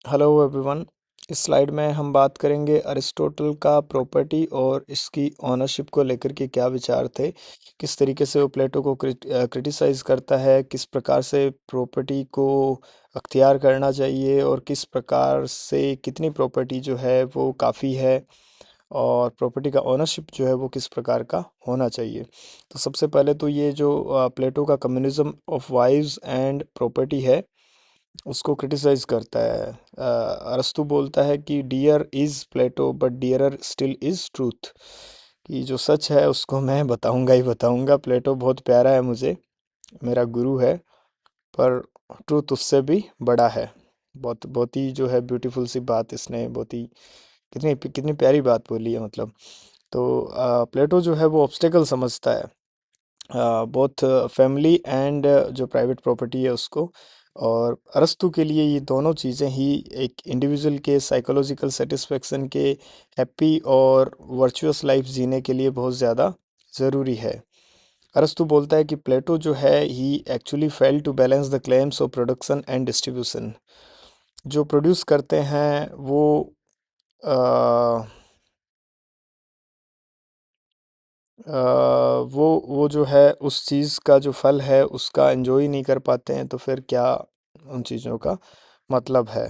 Hello everyone. इस slide में हम बात करेंगे अरिस्टोटल का प्रॉपर्टी और इसकी ओनरशिप को लेकर के क्या विचार थे। किस तरीके से वो प्लेटो को क्रिटिसाइज करता है, किस प्रकार से प्रॉपर्टी को अख्तियार करना चाहिए और किस प्रकार से कितनी प्रॉपर्टी जो है वो काफ़ी है, और प्रॉपर्टी का ओनरशिप जो है वो किस प्रकार का होना चाहिए। तो सबसे पहले तो ये जो प्लेटो का communism of wives and property है उसको क्रिटिसाइज करता है। अरस्तु बोलता है कि dear is Plato but dearer still is truth, कि जो सच है उसको मैं बताऊंगा ही बताऊंगा। प्लेटो बहुत प्यारा है मुझे, मेरा गुरु है, पर ट्रूथ उससे भी बड़ा है। बहुत बहुत ही जो है ब्यूटीफुल सी बात इसने, बहुत ही कितनी कितनी प्यारी बात बोली है मतलब। तो प्लेटो जो है वो ऑब्स्टेकल समझता है बोथ फैमिली एंड जो प्राइवेट प्रॉपर्टी है उसको। और अरस्तु के लिए ये दोनों चीज़ें ही एक इंडिविजुअल के साइकोलॉजिकल सेटिस्फेक्शन के, हैप्पी और वर्चुअस लाइफ जीने के लिए बहुत ज़्यादा ज़रूरी है। अरस्तु बोलता है कि प्लेटो जो है he actually fail to balance the claims of production and distribution. जो प्रोड्यूस करते हैं वो अ, वो जो है उस चीज़ का जो फल है उसका एंजॉय नहीं कर पाते हैं, तो फिर क्या उन चीज़ों का मतलब है।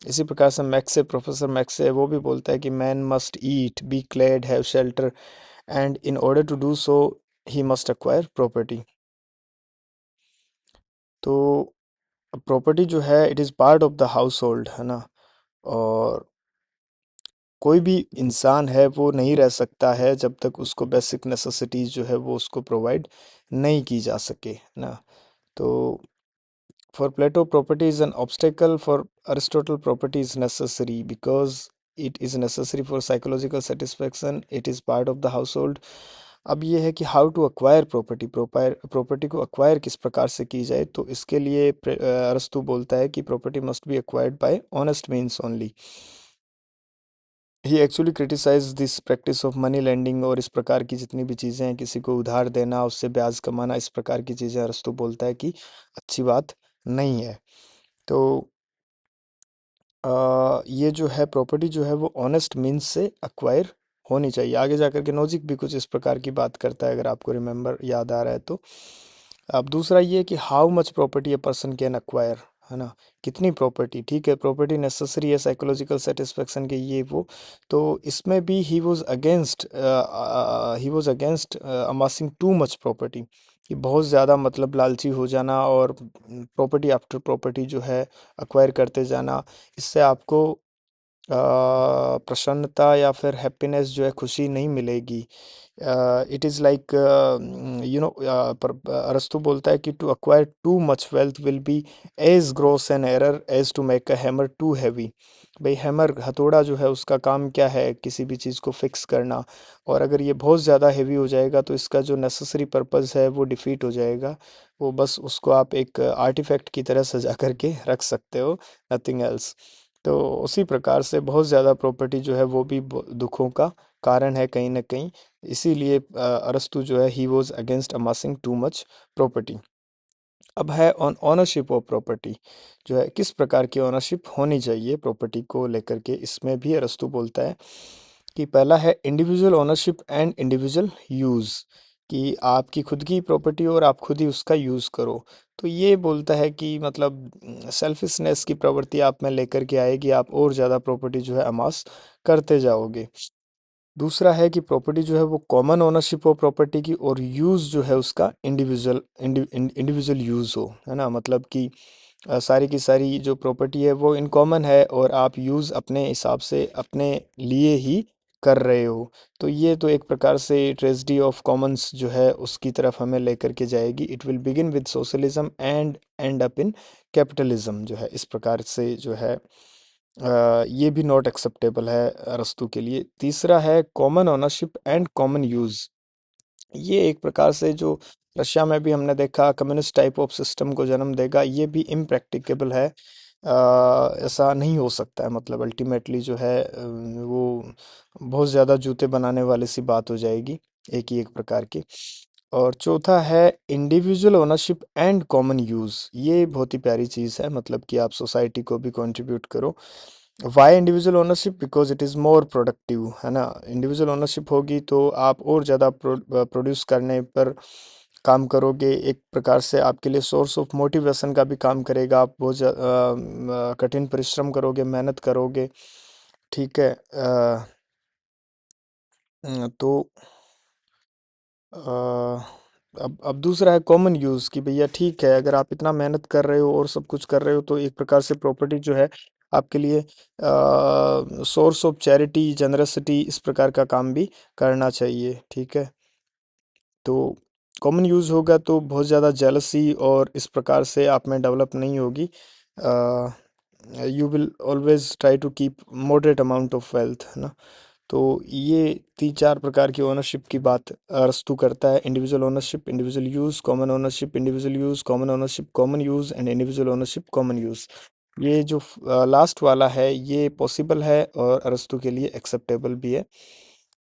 इसी प्रकार से मैक्से, प्रोफेसर मैक्से, वो भी बोलता है कि man must eat, be clad, have shelter, and in order to do so he must acquire property. तो प्रॉपर्टी जो है it is part of the household, है ना। और कोई भी इंसान है वो नहीं रह सकता है जब तक उसको बेसिक नेसेसिटीज़ जो है वो उसको प्रोवाइड नहीं की जा सके, है ना। तो for Plato, property is an obstacle. For Aristotle, property is necessary because it is necessary for psychological satisfaction. It is part of the household. अब ये है कि how to acquire property, property को अक्वायर किस प्रकार से की जाए, तो इसके लिए अरस्तु बोलता है कि property must be acquired by honest means only. He actually criticise this practice of money lending, और इस प्रकार की जितनी भी चीज़ें हैं, किसी को उधार देना, उससे ब्याज कमाना, इस प्रकार की चीज़ें अरस्तु बोलता है कि अच्छी बात नहीं है। तो ये जो है प्रॉपर्टी जो है वो ऑनेस्ट मीन्स से अक्वायर होनी चाहिए। आगे जाकर के नोजिक भी कुछ इस प्रकार की बात करता है, अगर आपको रिमेम्बर याद आ रहा है तो। अब दूसरा ये कि how much property a person can acquire, है ना। कितनी प्रॉपर्टी, ठीक है, प्रॉपर्टी नेसेसरी है साइकोलॉजिकल सेटिस्फेक्शन के, ये वो। तो इसमें भी he was against amassing too much property, कि बहुत ज़्यादा मतलब लालची हो जाना और प्रॉपर्टी आफ्टर प्रॉपर्टी जो है अक्वायर करते जाना। इससे आपको प्रसन्नता या फिर हैप्पीनेस जो है, खुशी नहीं मिलेगी। इट इज़ लाइक पर अरस्तु बोलता है कि to acquire too much wealth will be as gross an error as to make a hammer too heavy. भाई हैमर, हथौड़ा जो है उसका काम क्या है, किसी भी चीज़ को फिक्स करना, और अगर ये बहुत ज़्यादा हैवी हो जाएगा तो इसका जो नेसेसरी पर्पस है वो डिफीट हो जाएगा। वो बस उसको आप एक आर्टिफैक्ट की तरह सजा करके रख सकते हो, नथिंग एल्स। तो उसी प्रकार से बहुत ज़्यादा प्रॉपर्टी जो है वो भी दुखों का कारण है कहीं ना कहीं। इसीलिए अरस्तु जो है he was against amassing too much property. अब है ऑन ओनरशिप ऑफ प्रॉपर्टी, जो है किस प्रकार की ओनरशिप होनी चाहिए प्रॉपर्टी को लेकर के। इसमें भी अरस्तु बोलता है कि पहला है individual ownership and individual use, कि आपकी खुद की प्रॉपर्टी और आप खुद ही उसका यूज़ करो। तो ये बोलता है कि मतलब सेल्फिशनेस की प्रवृत्ति आप में लेकर के आएगी, आप और ज़्यादा प्रॉपर्टी जो है अमास करते जाओगे। दूसरा है कि प्रॉपर्टी जो है वो कॉमन ओनरशिप हो प्रॉपर्टी की, और यूज़ जो है उसका इंडिविजुअल यूज़ हो, है ना। मतलब कि सारी की सारी जो प्रॉपर्टी है वो इन कॉमन है और आप यूज़ अपने हिसाब से अपने लिए ही कर रहे हो। तो ये तो एक प्रकार से ट्रेजेडी ऑफ कॉमन्स जो है उसकी तरफ हमें लेकर के जाएगी। It will begin with socialism and and up in capitalism, जो है इस प्रकार से जो है ये भी नॉट एक्सेप्टेबल है अरस्तु के लिए। तीसरा है common ownership and common use. ये एक प्रकार से जो रशिया में भी हमने देखा कम्युनिस्ट टाइप ऑफ सिस्टम को जन्म देगा, ये भी इम्प्रैक्टिकेबल है। ऐसा नहीं हो सकता है, मतलब अल्टीमेटली जो है वो बहुत ज़्यादा जूते बनाने वाली सी बात हो जाएगी एक ही एक प्रकार की। और चौथा है individual ownership and common use. ये बहुत ही प्यारी चीज़ है, मतलब कि आप सोसाइटी को भी कंट्रीब्यूट करो। Why individual ownership? Because it is more productive, है ना। इंडिविजुअल ओनरशिप होगी तो आप और ज़्यादा प्रोड्यूस करने पर काम करोगे, एक प्रकार से आपके लिए सोर्स ऑफ मोटिवेशन का भी काम करेगा। आप बहुत कठिन परिश्रम करोगे, मेहनत करोगे, ठीक है। तो अ, अब दूसरा है कॉमन यूज़, कि भैया ठीक है, अगर आप इतना मेहनत कर रहे हो और सब कुछ कर रहे हो तो एक प्रकार से प्रॉपर्टी जो है आपके लिए सोर्स ऑफ चैरिटी, जनरसिटी, इस प्रकार का काम भी करना चाहिए, ठीक है। तो कॉमन यूज़ होगा तो बहुत ज़्यादा जेलसी और इस प्रकार से आप में डेवलप नहीं होगी। You will always try to keep moderate amount of wealth, है ना। तो ये तीन चार प्रकार की ओनरशिप की बात अरस्तू करता है। Individual ownership, individual use, common ownership, individual use, common ownership, common use and individual ownership, common use. ये जो लास्ट वाला है ये पॉसिबल है और अरस्तू के लिए एक्सेप्टेबल भी है।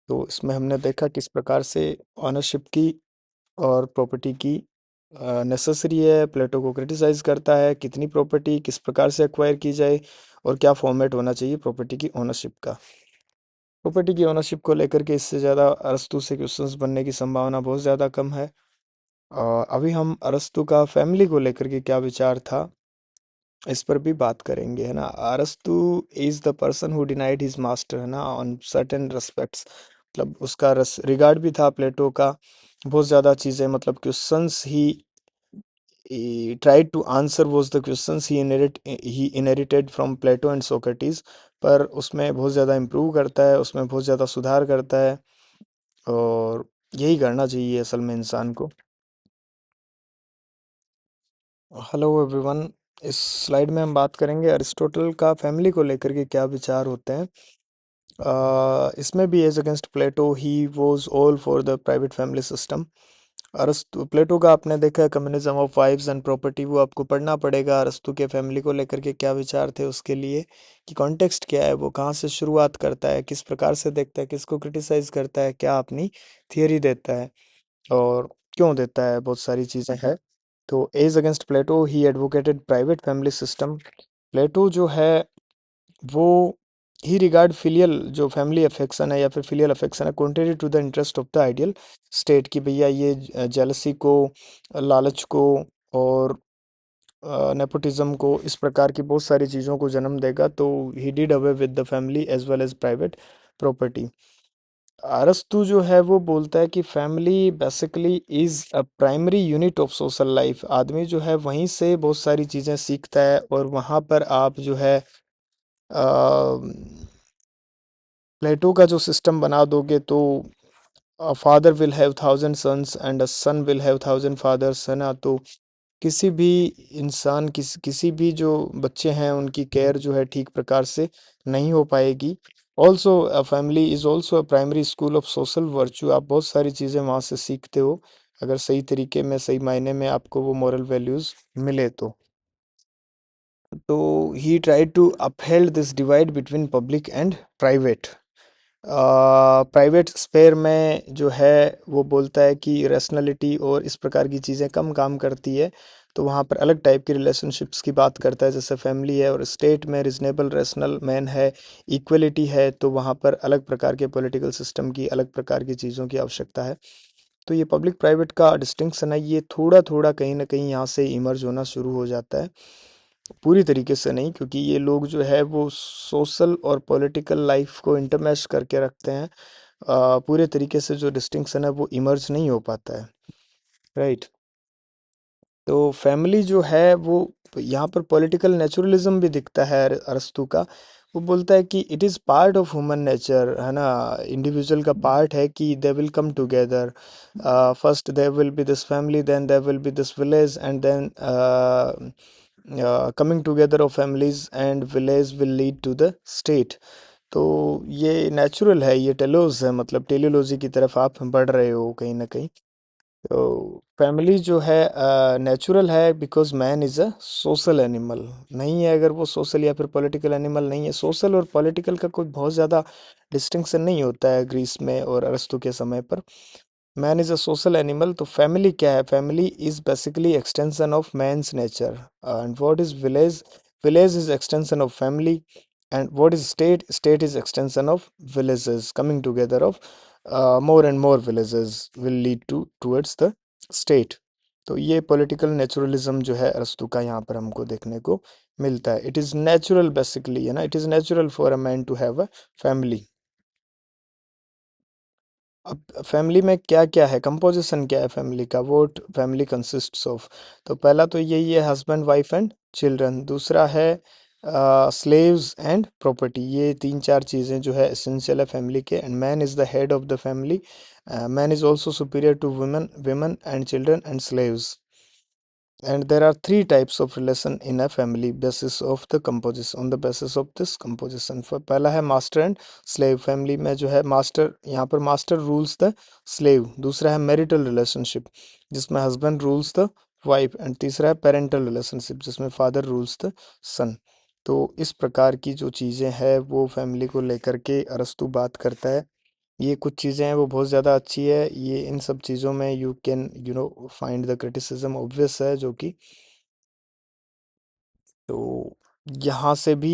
तो इसमें हमने देखा किस प्रकार से ऑनरशिप की और प्रॉपर्टी की नेसेसरी है। प्लेटो को क्रिटिसाइज करता है कितनी प्रॉपर्टी किस प्रकार से एक्वायर की जाए और क्या फॉर्मेट होना चाहिए प्रॉपर्टी की ओनरशिप का। प्रॉपर्टी की ओनरशिप को लेकर के इससे ज़्यादा अरस्तू से क्वेश्चंस बनने की संभावना बहुत ज़्यादा कम है। अभी हम अरस्तू का फैमिली को लेकर के क्या विचार था इस पर भी बात करेंगे, है ना। अरस्तू is the person who denied his master, है ना, ऑन सर्टेन रेस्पेक्ट्स। मतलब उसका रिगार्ड भी था प्लेटो का। बहुत ज़्यादा चीज़ें, मतलब questions he tried to answer was the questions he inherited from Plato and Socrates। पर उसमें बहुत ज़्यादा इम्प्रूव करता है, उसमें बहुत ज़्यादा सुधार करता है और यही करना चाहिए असल में इंसान को। हेलो एवरीवन, इस स्लाइड में हम बात करेंगे अरिस्टोटल का फैमिली को लेकर के क्या विचार होते हैं। इसमें भी as against Plato he was all for the private family system. Arastu Plato का आपने देखा है communism of wives and property, वो आपको पढ़ना पड़ेगा। अरस्तु के फैमिली को लेकर के क्या विचार थे उसके लिए, कि कॉन्टेक्स्ट क्या है, वो कहाँ से शुरुआत करता है, किस प्रकार से देखता है, किसको क्रिटिसाइज करता है, क्या अपनी थियरी देता है और क्यों देता है, बहुत सारी चीज़ें हैं। तो as against Plato he advocated private family system. Plato जो है वो ही रिगार्ड फिलियल जो फैमिली अफेक्शन है या फिर फिलियल अफेक्शन है contrary to the interest of the ideal state, कि भैया ये जेलसी को, लालच को और नेपोटिज्म को, इस प्रकार की बहुत सारी चीज़ों को जन्म देगा। तो he did away with the family as well as private property. Arastu जो है वो बोलता है कि family basically is a primary unit of social life. आदमी जो है वहीं से बहुत सारी चीज़ें सीखता है और वहाँ पर आप जो है प्लेटो का जो सिस्टम बना दोगे तो father will have thousand sons and a son will have thousand fathers, है ना। तो किसी भी इंसान किसी भी जो बच्चे हैं उनकी केयर जो है ठीक प्रकार से नहीं हो पाएगी। Also family is also a primary school of social virtue. आप बहुत सारी चीज़ें वहाँ से सीखते हो अगर सही तरीके में, सही मायने में आपको वो मॉरल वैल्यूज़ मिले तो ही tried to uphold this divide between public and private. Private sphere में जो है वो बोलता है कि रैशनैलिटी और इस प्रकार की चीज़ें कम काम करती है। तो वहाँ पर अलग टाइप की रिलेशनशिप्स की बात करता है, जैसे फैमिली है, और स्टेट में रिजनेबल रैशनल मैन है, इक्वलिटी है, तो वहाँ पर अलग प्रकार के पॉलिटिकल सिस्टम की, अलग प्रकार की चीज़ों की आवश्यकता है। तो ये पब्लिक प्राइवेट का डिस्टिंक्शन है, ये थोड़ा थोड़ा कहीं ना कहीं यहाँ से इमर्ज होना शुरू हो जाता है, पूरी तरीके से नहीं, क्योंकि ये लोग जो है वो सोशल और पॉलिटिकल लाइफ को इंटरमैश करके रखते हैं। पूरे तरीके से जो डिस्टिंक्शन है वो इमर्ज नहीं हो पाता है, राइट। तो फैमिली जो है वो यहाँ पर पॉलिटिकल नेचुरलिज्म भी दिखता है अरस्तु का। वो बोलता है कि it is part of human nature, है ना। इंडिविजुअल का पार्ट है कि they will come together. First there will be this family, then there will be this village and then coming together of families and village will lead to the state. तो ये natural है, ये telos है, मतलब teleology की तरफ आप बढ़ रहे हो कहीं ना कहीं। तो फैमिली जो है नेचुरल है because man is a social animal. नहीं है अगर वो सोशल या फिर पॉलिटिकल एनिमल नहीं है, सोशल और पॉलिटिकल का कोई बहुत ज़्यादा डिस्टिंक्शन नहीं होता है ग्रीस में और अरस्तु के समय पर। Man is a social animal. तो फैमिली क्या है? Family is basically extension of man's nature. And what is village? Village is extension of family. And what is state? State is extension of villages, coming together of more and more villages will lead to towards the state। तो ये political naturalism जो है अरस्तु का यहाँ पर हमको देखने को मिलता है। इट इज नेचुरल बेसिकली, है ना, it is natural for a man to have a family. अब फैमिली में क्या क्या है, कंपोजिशन क्या है फैमिली का, वोट फैमिली कंसिस्ट्स ऑफ। तो पहला तो यही है, हस्बैंड वाइफ एंड चिल्ड्रन। दूसरा है स्लेव्स एंड प्रॉपर्टी। ये तीन चार चीज़ें जो है एसेंशियल है फैमिली के। And man is the head of the family. Man is also superior to women, women and children and slaves। And there are three types of relation in a family basis of the composition, on the basis of this composition। for पहला है master and slave। Family में जो है master, यहाँ पर master rules the slave. दूसरा है marital relationship, जिसमें husband rules the wife. And तीसरा है पेरेंटल रिलेशनशिप, जिसमें फादर रूल्स द सन। तो इस प्रकार की जो चीज़ें हैं वो फैमिली को लेकर के अरस्तु बात करता है। ये कुछ चीज़ें हैं वो बहुत ज़्यादा अच्छी है। ये इन सब चीज़ों में you can find the criticism obvious है, जो कि तो यहाँ से भी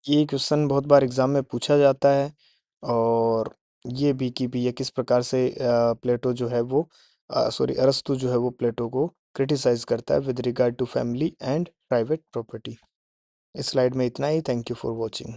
ये क्वेश्चन बहुत बार एग्जाम में पूछा जाता है। और ये भी ये किस प्रकार से प्लेटो जो है वो सॉरी अरस्तु जो है वो प्लेटो को क्रिटिसाइज करता है with regard to family and private property. इस स्लाइड में इतना ही। Thank you for watching.